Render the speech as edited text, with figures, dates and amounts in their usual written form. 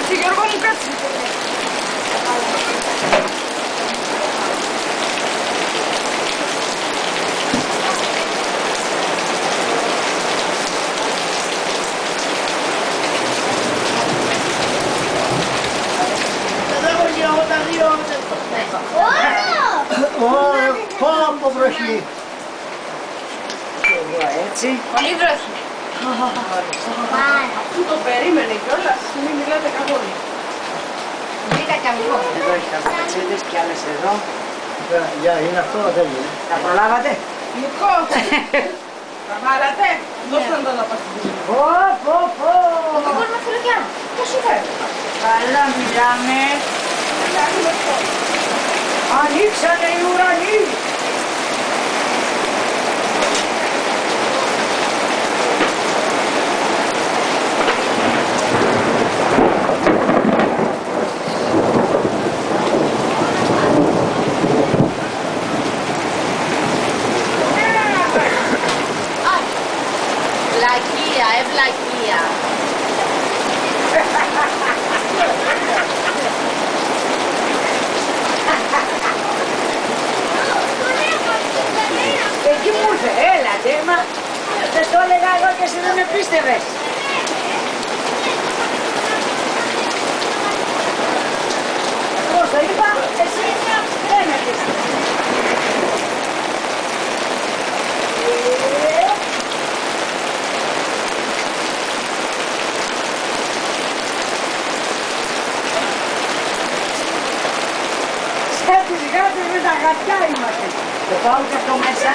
Κάτσε Γιώργο μου, κάτσε. Πόπο βροχή. Έτσι. Πολύ βροχή. Αφού το περίμενε κιόλας, μην μιλάτε καθόλου. Βρήκα κι αυτό. Εδώ έχει καφετσίδες κι άλλες εδώ. Γεια, είναι αυτό, δεν είναι. Τα προλάβατε. Νικό, τα βάλατε. Δώστε να τα παστιλίνια. Πω. Δεν μπορεί να θέλω κι άλλο. Πώς σου φέρνει. Καλά μιλάμε. Ανοίξανε οι ουρανοί. Βλακεία, ευλακεία. Εκεί μου ήρθε, έλατε, μα δεν το έλεγα εγώ και εσύ δεν με πίστευες. Εγώ το είπα, εσύ δεν με πίστευες. Σε τις γάτες με τα γατιά είμαστε. Το πάω και αυτό μέσα.